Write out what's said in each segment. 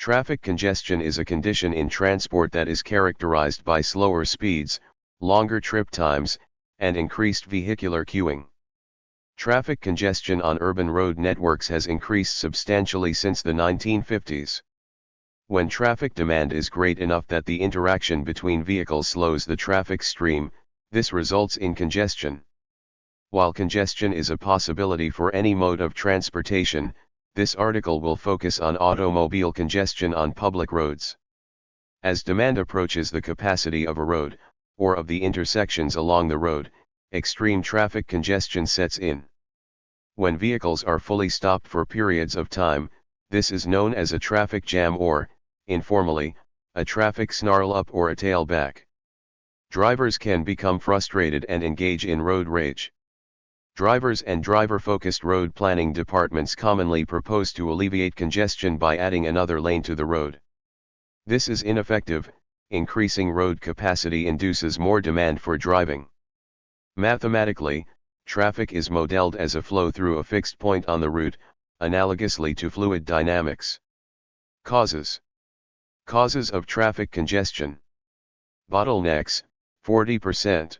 Traffic congestion is a condition in transport that is characterized by slower speeds, longer trip times, and increased vehicular queuing. Traffic congestion on urban road networks has increased substantially since the 1950s. When traffic demand is great enough that the interaction between vehicles slows the traffic stream, this results in congestion. While congestion is a possibility for any mode of transportation, this article will focus on automobile congestion on public roads. As demand approaches the capacity of a road, or of the intersections along the road, extreme traffic congestion sets in. When vehicles are fully stopped for periods of time, this is known as a traffic jam or, informally, a traffic snarl-up or a tailback. Drivers can become frustrated and engage in road rage. Drivers and driver-focused road planning departments commonly propose to alleviate congestion by adding another lane to the road. This is ineffective. Increasing road capacity induces more demand for driving. Mathematically, traffic is modeled as a flow through a fixed point on the route, analogously to fluid dynamics. Causes of traffic congestion. Bottlenecks, 40%.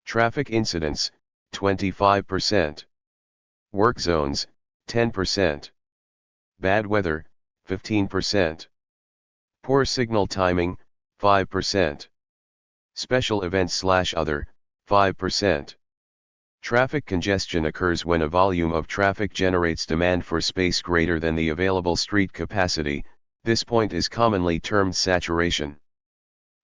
Traffic incidents, 25%. Work zones, 10%. Bad weather, 15%. Poor signal timing, 5%. Special events/other, 5%. Traffic congestion occurs when a volume of traffic generates demand for space greater than the available street capacity. This point is commonly termed saturation.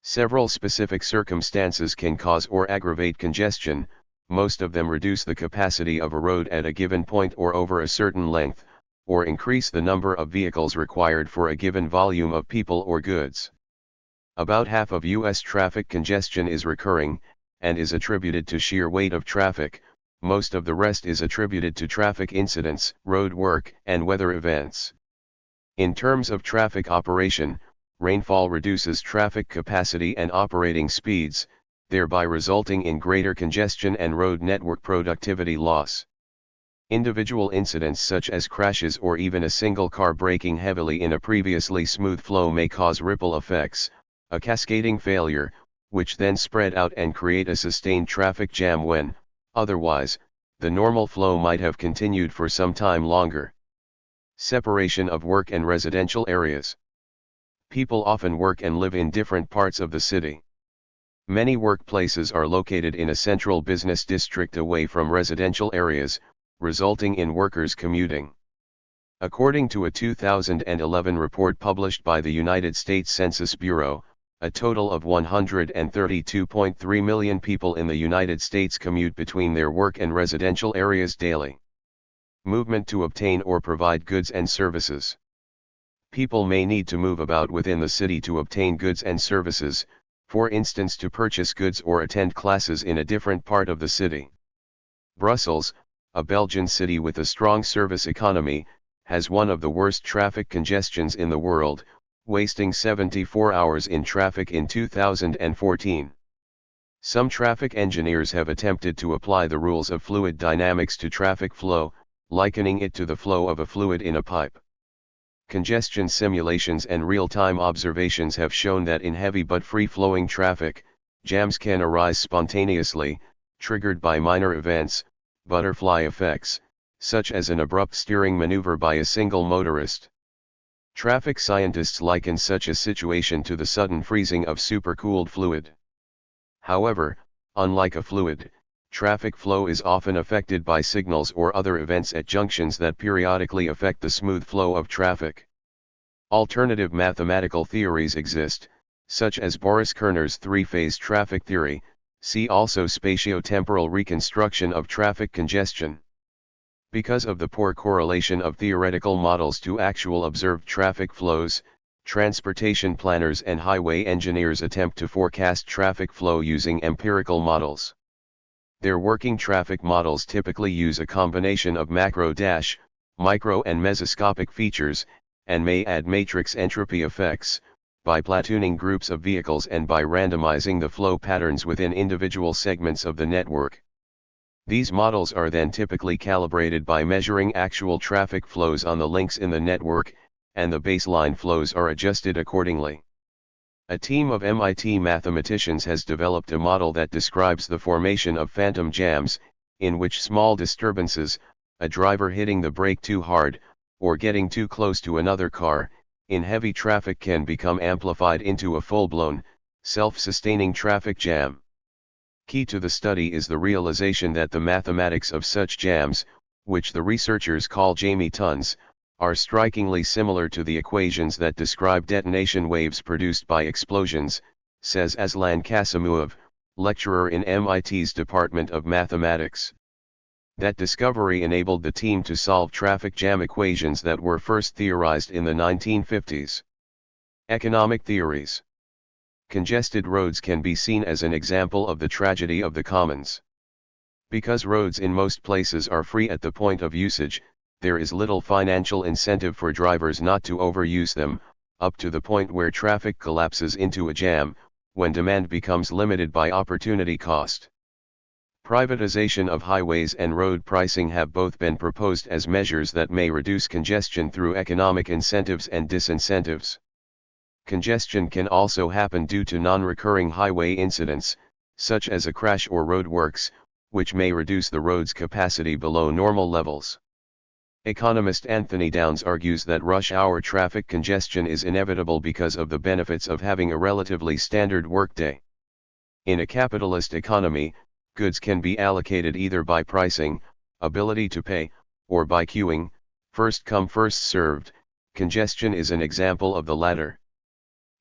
Several specific circumstances can cause or aggravate congestion. Most of them reduce the capacity of a road at a given point or over a certain length, or increase the number of vehicles required for a given volume of people or goods. About half of U.S. traffic congestion is recurring, and is attributed to sheer weight of traffic. Most of the rest is attributed to traffic incidents, road work, and weather events. In terms of traffic operation, rainfall reduces traffic capacity and operating speeds, thereby resulting in greater congestion and road network productivity loss. Individual incidents such as crashes or even a single car braking heavily in a previously smooth flow may cause ripple effects, a cascading failure, which then spread out and create a sustained traffic jam when, otherwise, the normal flow might have continued for some time longer. Separation of work and residential areas. People often work and live in different parts of the city. Many workplaces are located in a central business district away from residential areas, resulting in workers commuting. According to a 2011 report published by the United States Census Bureau, a total of 132.3 million people in the United States commute between their work and residential areas daily. Movement to obtain or provide goods and services. People may need to move about within the city to obtain goods and services, for instance to purchase goods or attend classes in a different part of the city. Brussels, a Belgian city with a strong service economy, has one of the worst traffic congestions in the world, wasting 74 hours in traffic in 2014. Some traffic engineers have attempted to apply the rules of fluid dynamics to traffic flow, likening it to the flow of a fluid in a pipe. Congestion simulations and real-time observations have shown that in heavy but free-flowing traffic, jams can arise spontaneously, triggered by minor events, butterfly effects, such as an abrupt steering maneuver by a single motorist. Traffic scientists liken such a situation to the sudden freezing of supercooled fluid. However, unlike a fluid, traffic flow is often affected by signals or other events at junctions that periodically affect the smooth flow of traffic. Alternative mathematical theories exist, such as Boris Kerner's three-phase traffic theory. See also spatiotemporal reconstruction of traffic congestion. Because of the poor correlation of theoretical models to actual observed traffic flows, transportation planners and highway engineers attempt to forecast traffic flow using empirical models. Their working traffic models typically use a combination of macro-, micro and mesoscopic features, and may add matrix entropy effects, by platooning groups of vehicles and by randomizing the flow patterns within individual segments of the network. These models are then typically calibrated by measuring actual traffic flows on the links in the network, and the baseline flows are adjusted accordingly. A team of MIT mathematicians has developed a model that describes the formation of phantom jams, in which small disturbances, a driver hitting the brake too hard, or getting too close to another car, in heavy traffic can become amplified into a full-blown, self-sustaining traffic jam. Key to the study is the realization that the mathematics of such jams, which the researchers call Jamie tons, are strikingly similar to the equations that describe detonation waves produced by explosions, says Aslan Kasimov, lecturer in MIT's Department of Mathematics. That discovery enabled the team to solve traffic jam equations that were first theorized in the 1950s. Economic theories. Congested roads can be seen as an example of the tragedy of the commons. Because roads in most places are free at the point of usage, there is little financial incentive for drivers not to overuse them, up to the point where traffic collapses into a jam, when demand becomes limited by opportunity cost. Privatization of highways and road pricing have both been proposed as measures that may reduce congestion through economic incentives and disincentives. Congestion can also happen due to non-recurring highway incidents, such as a crash or roadworks, which may reduce the road's capacity below normal levels. Economist Anthony Downs argues that rush hour traffic congestion is inevitable because of the benefits of having a relatively standard workday. In a capitalist economy, goods can be allocated either by pricing, ability to pay, or by queuing, first come first served. Congestion is an example of the latter.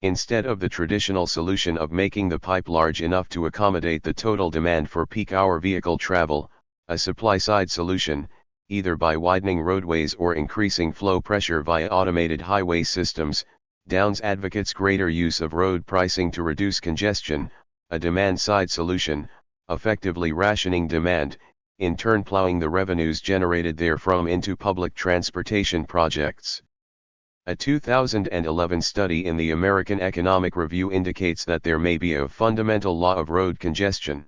Instead of the traditional solution of making the pipe large enough to accommodate the total demand for peak hour vehicle travel, a supply-side solution, either by widening roadways or increasing flow pressure via automated highway systems, Downs advocates greater use of road pricing to reduce congestion, a demand-side solution, effectively rationing demand, in turn plowing the revenues generated therefrom into public transportation projects. A 2011 study in the American Economic Review indicates that there may be a fundamental law of road congestion.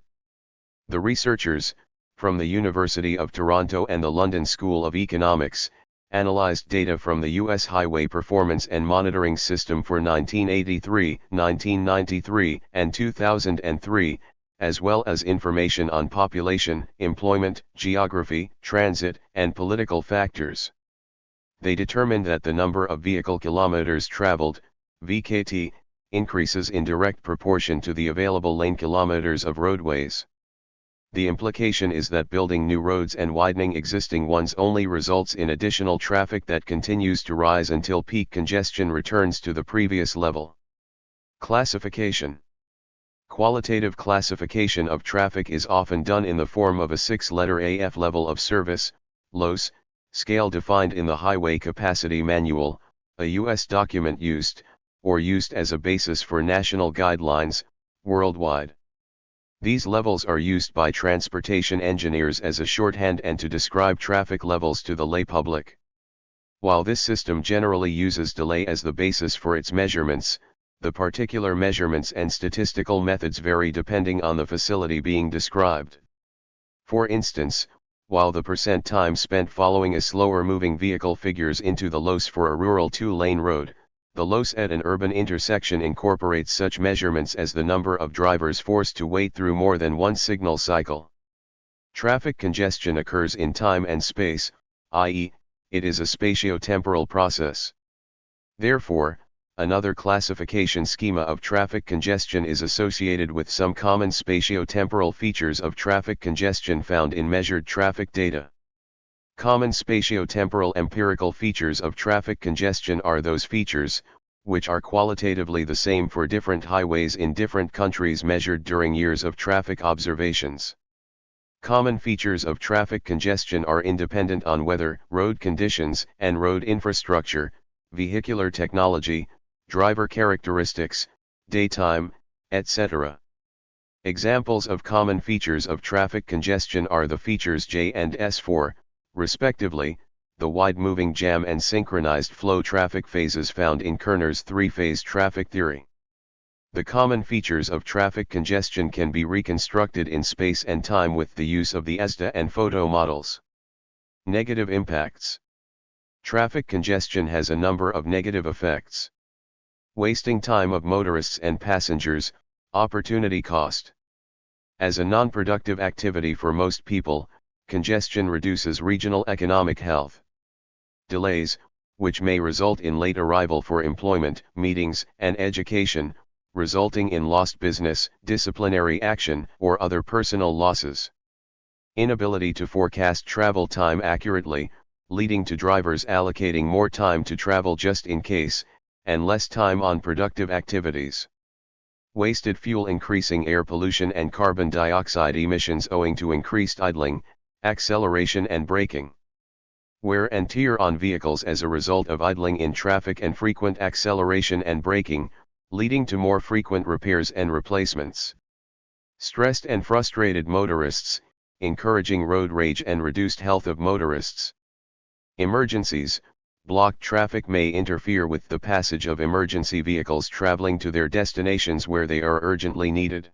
The researchers, from the University of Toronto and the London School of Economics, analyzed data from the U.S. Highway Performance and Monitoring System for 1983, 1993, and 2003, as well as information on population, employment, geography, transit, and political factors. They determined that the number of vehicle kilometers traveled, VKT, increases in direct proportion to the available lane kilometers of roadways. The implication is that building new roads and widening existing ones only results in additional traffic that continues to rise until peak congestion returns to the previous level. Classification. Qualitative classification of traffic is often done in the form of a 6-letter AF level of service, LOS, scale defined in the Highway Capacity Manual, a U.S. document used as a basis for national guidelines, worldwide. These levels are used by transportation engineers as a shorthand and to describe traffic levels to the lay public. While this system generally uses delay as the basis for its measurements, the particular measurements and statistical methods vary depending on the facility being described. For instance, while the percent time spent following a slower moving vehicle figures into the LOS for a rural 2-lane road, the LOS at an urban intersection incorporates such measurements as the number of drivers forced to wait through more than one signal cycle. Traffic congestion occurs in time and space, i.e., it is a spatio-temporal process. Therefore, another classification schema of traffic congestion is associated with some common spatio-temporal features of traffic congestion found in measured traffic data. Common spatio-temporal empirical features of traffic congestion are those features, which are qualitatively the same for different highways in different countries measured during years of traffic observations. Common features of traffic congestion are independent on weather, road conditions, and road infrastructure, vehicular technology, driver characteristics, daytime, etc. Examples of common features of traffic congestion are the features J and S4, respectively, the wide-moving jam and synchronized flow traffic phases found in Kerner's three-phase traffic theory. The common features of traffic congestion can be reconstructed in space and time with the use of the ESDA and photo models. Negative impacts. Traffic congestion has a number of negative effects. Wasting time of motorists and passengers, opportunity cost. As a non-productive activity for most people, congestion reduces regional economic health. Delays, which may result in late arrival for employment, meetings, and education, resulting in lost business, disciplinary action, or other personal losses. Inability to forecast travel time accurately, leading to drivers allocating more time to travel just in case, and less time on productive activities. Wasted fuel, increasing air pollution and carbon dioxide emissions owing to increased idling, acceleration and braking. Wear and tear on vehicles as a result of idling in traffic and frequent acceleration and braking, leading to more frequent repairs and replacements. Stressed and frustrated motorists, encouraging road rage and reduced health of motorists. Emergencies, blocked traffic may interfere with the passage of emergency vehicles traveling to their destinations where they are urgently needed.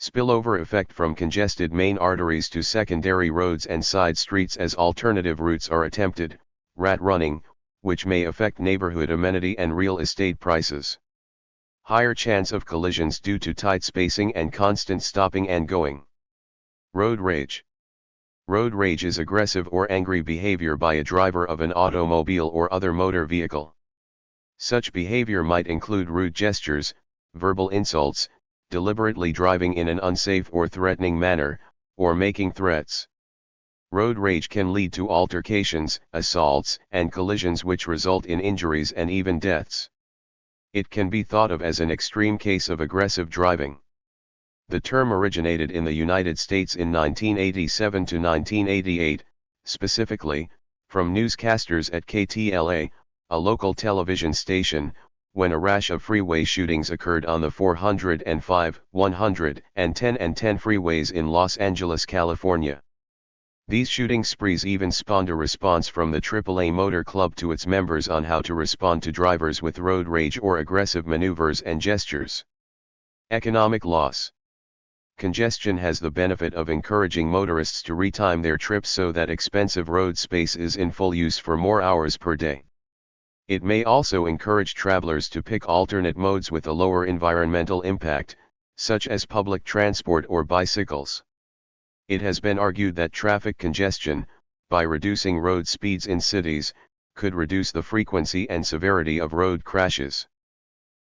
Spillover effect from congested main arteries to secondary roads and side streets as alternative routes are attempted, rat running, which may affect neighborhood amenity and real estate prices. Higher chance of collisions due to tight spacing and constant stopping and going. Road rage. Road rage is aggressive or angry behavior by a driver of an automobile or other motor vehicle. Such behavior might include rude gestures, verbal insults, deliberately driving in an unsafe or threatening manner, or making threats. Road rage can lead to altercations, assaults, and collisions which result in injuries and even deaths. It can be thought of as an extreme case of aggressive driving. The term originated in the United States in 1987 to 1988, specifically, from newscasters at KTLA, a local television station, when a rash of freeway shootings occurred on the 405, 110 and 10 freeways in Los Angeles, California. These shooting sprees even spawned a response from the AAA Motor Club to its members on how to respond to drivers with road rage or aggressive maneuvers and gestures. Economic loss. Congestion has the benefit of encouraging motorists to retime their trips so that expensive road space is in full use for more hours per day. It may also encourage travelers to pick alternate modes with a lower environmental impact, such as public transport or bicycles. It has been argued that traffic congestion, by reducing road speeds in cities, could reduce the frequency and severity of road crashes.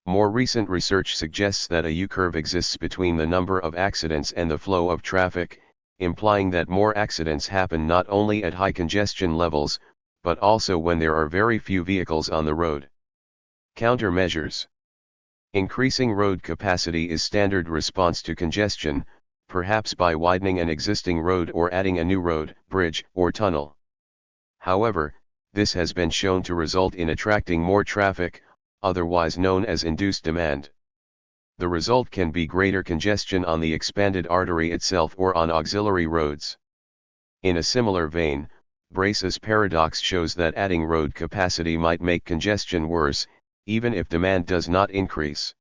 More recent research suggests that a U-curve exists between the number of accidents and the flow of traffic, implying that more accidents happen not only at high congestion levels, but also when there are very few vehicles on the road. Countermeasures. Increasing road capacity is standard response to congestion, perhaps by widening an existing road or adding a new road, bridge, or tunnel. However, this has been shown to result in attracting more traffic, otherwise known as induced demand. The result can be greater congestion on the expanded artery itself or on auxiliary roads. In a similar vein, Brace's paradox shows that adding road capacity might make congestion worse, even if demand does not increase.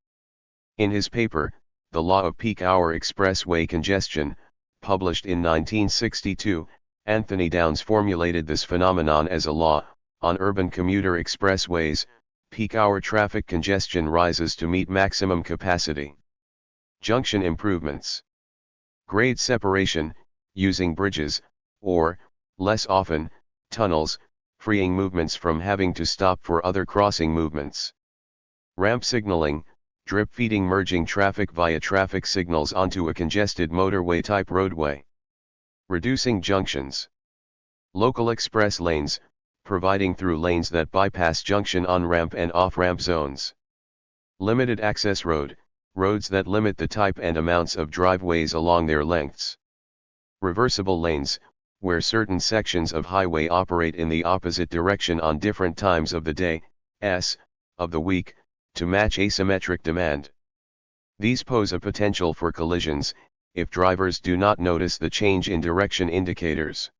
In his paper, The Law of Peak Hour Expressway Congestion, published in 1962, Anthony Downs formulated this phenomenon as a law: on urban commuter expressways, peak hour traffic congestion rises to meet maximum capacity. Junction improvements. Grade separation, using bridges, or, less often, tunnels, freeing movements from having to stop for other crossing movements. Ramp signaling, drip feeding, merging traffic via traffic signals onto a congested motorway-type roadway. Reducing junctions. Local express lanes, providing through lanes that bypass junction on-ramp and off-ramp zones. Limited access road, roads that limit the type and amounts of driveways along their lengths. Reversible lanes, where certain sections of highway operate in the opposite direction on different times of the day, of the week, to match asymmetric demand. These pose a potential for collisions, if drivers do not notice the change in direction indicators.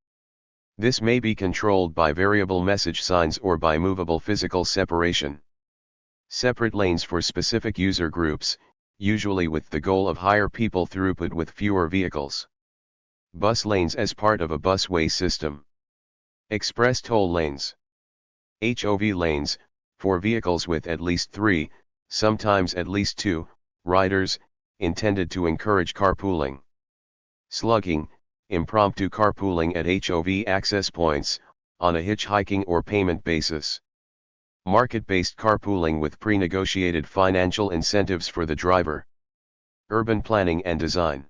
This may be controlled by variable message signs or by movable physical separation. Separate lanes for specific user groups, usually with the goal of higher people throughput with fewer vehicles. Bus lanes as part of a busway system. Express toll lanes. HOV lanes, for vehicles with at least 3, sometimes at least 2, riders, intended to encourage carpooling. Slugging, impromptu carpooling at HOV access points, on a hitchhiking or payment basis. Market-based carpooling with pre-negotiated financial incentives for the driver. Urban planning and design.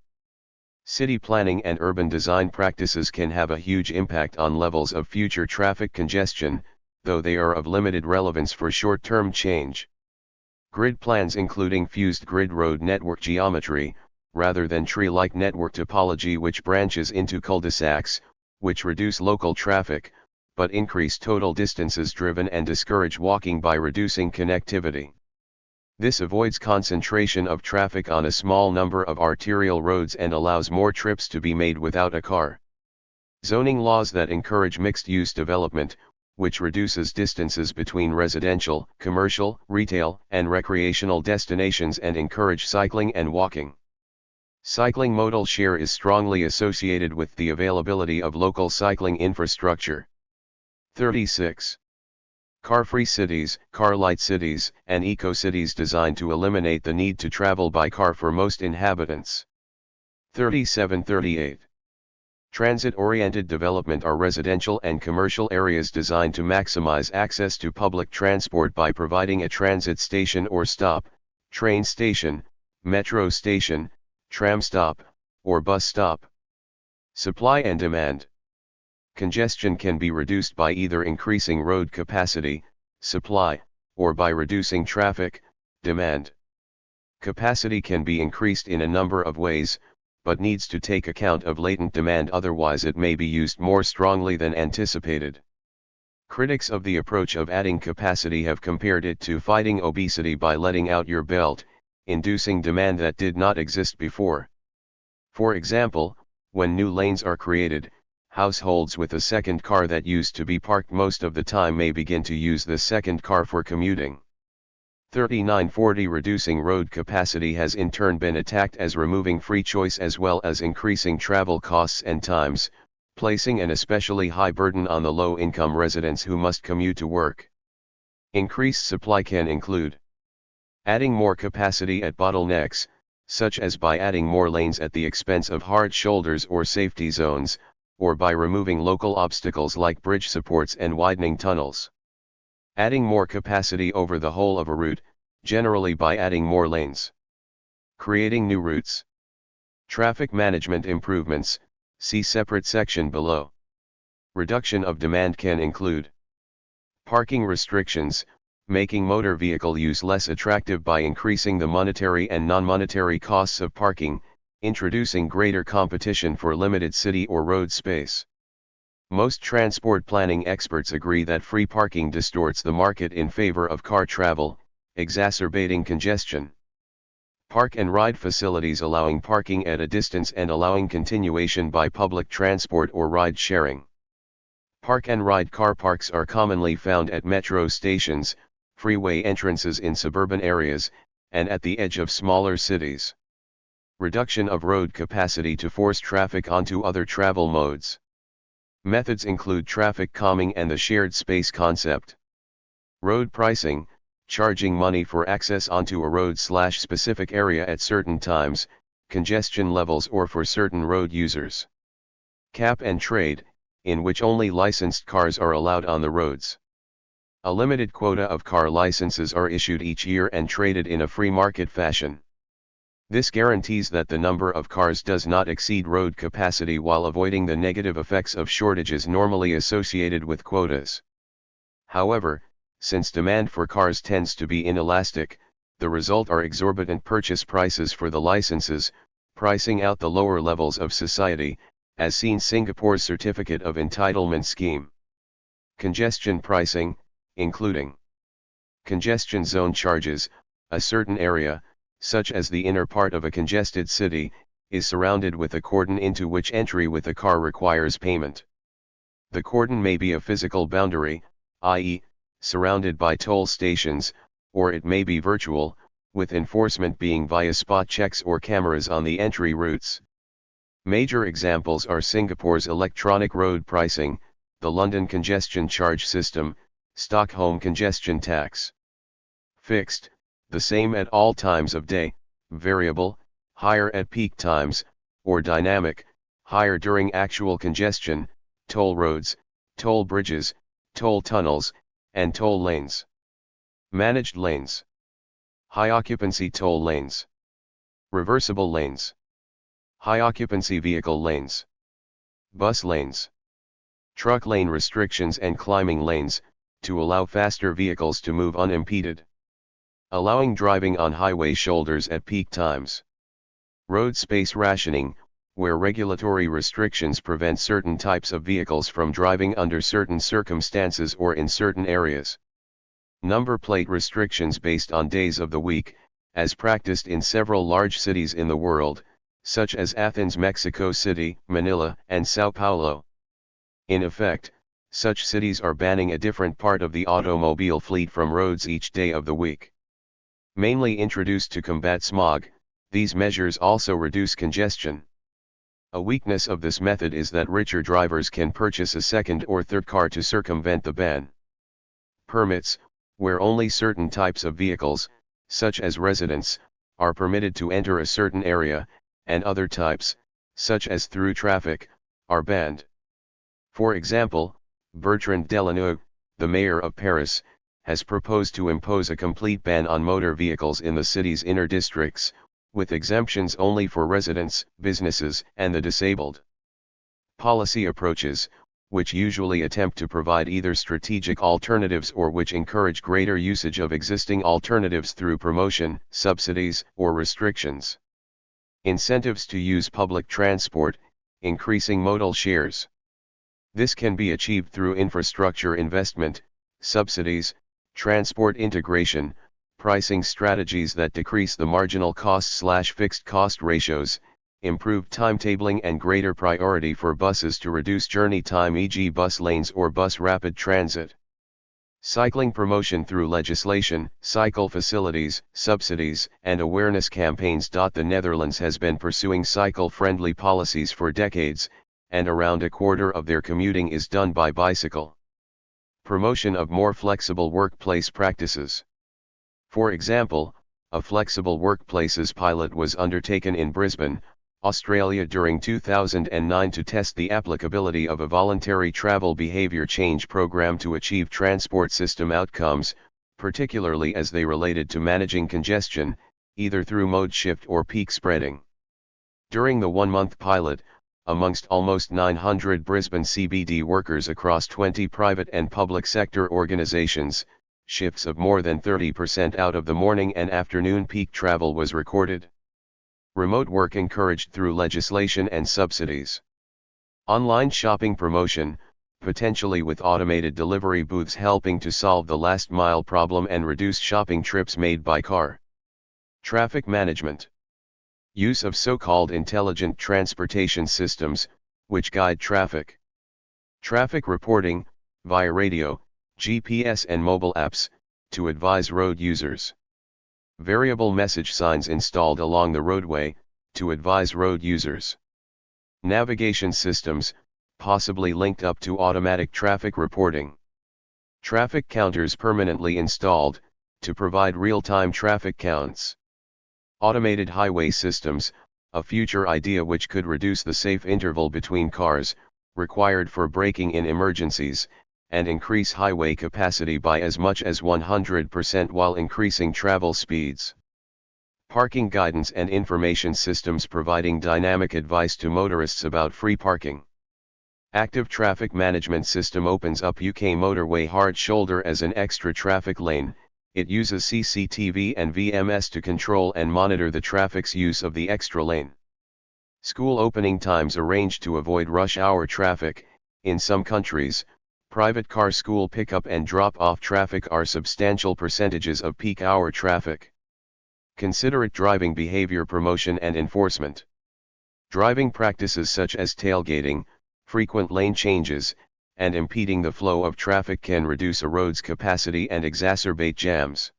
City planning and urban design practices can have a huge impact on levels of future traffic congestion, though they are of limited relevance for short-term change. Grid plans including fused grid road network geometry, rather than tree-like network topology which branches into cul-de-sacs, which reduce local traffic, but increase total distances driven and discourage walking by reducing connectivity. This avoids concentration of traffic on a small number of arterial roads and allows more trips to be made without a car. Zoning laws that encourage mixed-use development, which reduces distances between residential, commercial, retail, and recreational destinations and encourage cycling and walking. Cycling modal share is strongly associated with the availability of local cycling infrastructure. 36. Car-free cities, car-light cities, and eco-cities designed to eliminate the need to travel by car for most inhabitants. 37-38. Transit-oriented development are residential and commercial areas designed to maximize access to public transport by providing a transit station or stop, train station, metro station, tram stop, or bus stop. Supply and demand. Congestion can be reduced by either increasing road capacity, supply, or by reducing traffic, demand. Capacity can be increased in a number of ways, but needs to take account of latent demand, otherwise it may be used more strongly than anticipated. Critics of the approach of adding capacity have compared it to fighting obesity by letting out your belt, inducing demand that did not exist before. For example, when new lanes are created, households with a second car that used to be parked most of the time may begin to use the second car for commuting. 39-40 Reducing road capacity has in turn been attacked as removing free choice as well as increasing travel costs and times, placing an especially high burden on the low-income residents who must commute to work. Increased supply can include adding more capacity at bottlenecks, such as by adding more lanes at the expense of hard shoulders or safety zones, or by removing local obstacles like bridge supports and widening tunnels. Adding more capacity over the whole of a route, generally by adding more lanes. Creating new routes. Traffic management improvements, see separate section below. Reduction of demand can include parking restrictions, making motor vehicle use less attractive by increasing the monetary and non-monetary costs of parking, introducing greater competition for limited city or road space. Most transport planning experts agree that free parking distorts the market in favor of car travel, exacerbating congestion. Park and ride facilities allowing parking at a distance and allowing continuation by public transport or ride sharing. Park and ride car parks are commonly found at metro stations, freeway entrances in suburban areas, and at the edge of smaller cities. Reduction of road capacity to force traffic onto other travel modes. Methods include traffic calming and the shared space concept. Road pricing, charging money for access onto a road/specific area at certain times, congestion levels or for certain road users. Cap and trade, in which only licensed cars are allowed on the roads. A limited quota of car licenses are issued each year and traded in a free market fashion. This guarantees that the number of cars does not exceed road capacity while avoiding the negative effects of shortages normally associated with quotas. However, since demand for cars tends to be inelastic, the result are exorbitant purchase prices for the licenses, pricing out the lower levels of society, as seen Singapore's Certificate of Entitlement scheme. Congestion pricing, including congestion zone charges. A certain area, such as the inner part of a congested city, is surrounded with a cordon into which entry with a car requires payment. The cordon may be a physical boundary, i.e., surrounded by toll stations, or it may be virtual, with enforcement being via spot checks or cameras on the entry routes. Major examples are Singapore's electronic road pricing, the London congestion charge system, Stockholm congestion tax. Fixed, the same at all times of day, variable, higher at peak times, or dynamic, higher during actual congestion, toll roads, toll bridges, toll tunnels, and toll lanes. Managed lanes. High occupancy toll lanes. Reversible lanes. High occupancy vehicle lanes. Bus lanes. Truck lane restrictions and climbing lanes, to allow faster vehicles to move unimpeded. Allowing driving on highway shoulders at peak times. Road space rationing, where regulatory restrictions prevent certain types of vehicles from driving under certain circumstances or in certain areas. Number plate restrictions based on days of the week, as practiced in several large cities in the world, such as Athens, Mexico City, Manila, and Sao Paulo. In effect, such cities are banning a different part of the automobile fleet from roads each day of the week. Mainly introduced to combat smog, these measures also reduce congestion. A weakness of this method is that richer drivers can purchase a second or third car to circumvent the ban. Permits, where only certain types of vehicles, such as residents, are permitted to enter a certain area, and other types, such as through traffic, are banned. For example, Bertrand Delanoë, the mayor of Paris, has proposed to impose a complete ban on motor vehicles in the city's inner districts, with exemptions only for residents, businesses, and the disabled. Policy approaches, which usually attempt to provide either strategic alternatives or which encourage greater usage of existing alternatives through promotion, subsidies, or restrictions. Incentives to use public transport, increasing modal shares. This can be achieved through infrastructure investment, subsidies, transport integration, pricing strategies that decrease the marginal cost/fixed cost ratios, improved timetabling and greater priority for buses to reduce journey time, e.g. bus lanes or bus rapid transit. Cycling promotion through legislation, cycle facilities, subsidies, and awareness campaigns. The Netherlands has been pursuing cycle-friendly policies for decades, and around a quarter of their commuting is done by bicycle. Promotion of more flexible workplace practices. For example, a flexible workplaces pilot was undertaken in Brisbane, Australia during 2009 to test the applicability of a voluntary travel behaviour change program to achieve transport system outcomes, particularly as they related to managing congestion, either through mode shift or peak spreading. During the one-month pilot, amongst almost 900 Brisbane CBD workers across 20 private and public sector organisations, shifts of more than 30% out of the morning and afternoon peak travel was recorded. Remote work encouraged through legislation and subsidies. Online shopping promotion, potentially with automated delivery booths helping to solve the last mile problem and reduce shopping trips made by car. Traffic management. Use of so-called intelligent transportation systems, which guide traffic. Traffic reporting, via radio, GPS and mobile apps, to advise road users. Variable message signs installed along the roadway, to advise road users. Navigation systems, possibly linked up to automatic traffic reporting. Traffic counters permanently installed, to provide real-time traffic counts. Automated highway systems, a future idea which could reduce the safe interval between cars, required for braking in emergencies, and increase highway capacity by as much as 100% while increasing travel speeds. Parking guidance and information systems providing dynamic advice to motorists about free parking. Active traffic management system opens up UK motorway hard shoulder as an extra traffic lane. It uses CCTV and VMS to control and monitor the traffic's use of the extra lane. School opening times arranged to avoid rush hour traffic. In some countries, private car school pickup and drop-off traffic are substantial percentages of peak hour traffic. Considerate driving behavior promotion and enforcement. Driving practices such as tailgating, frequent lane changes, and impeding the flow of traffic can reduce a road's capacity and exacerbate jams.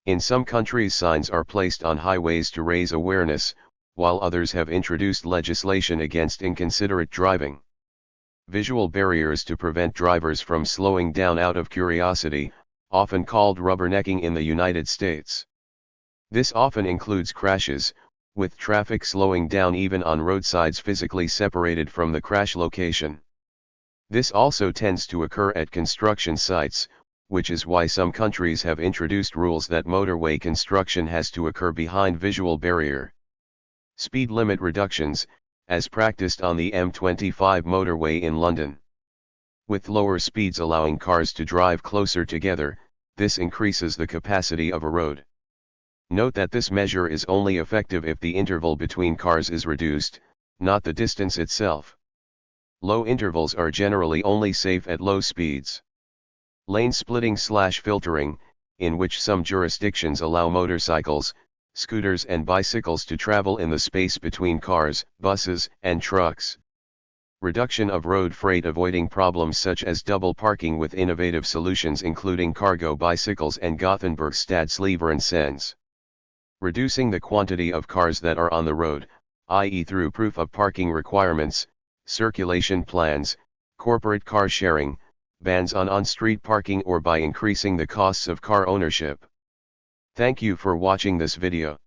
In some countries, signs are placed on highways to raise awareness, while others have introduced legislation against inconsiderate driving. Visual barriers to prevent drivers from slowing down out of curiosity, often called rubbernecking in the United States. This often includes crashes, with traffic slowing down even on roadsides physically separated from the crash location. This also tends to occur at construction sites, which is why some countries have introduced rules that motorway construction has to occur behind visual barrier. Speed limit reductions, as practiced on the M25 motorway in London. With lower speeds allowing cars to drive closer together, this increases the capacity of a road. Note that this measure is only effective if the interval between cars is reduced, not the distance itself. Low intervals are generally only safe at low speeds. Lane splitting/filtering, in which some jurisdictions allow motorcycles, scooters and bicycles to travel in the space between cars, buses, and trucks. Reduction of road freight, avoiding problems such as double parking with innovative solutions including cargo bicycles and Gothenburg Stadsleverancenz. Reducing the quantity of cars that are on the road, i.e. through proof of parking requirements, circulation plans, corporate car sharing, bans on on-street parking, or by increasing the costs of car ownership. Thank you for watching this video.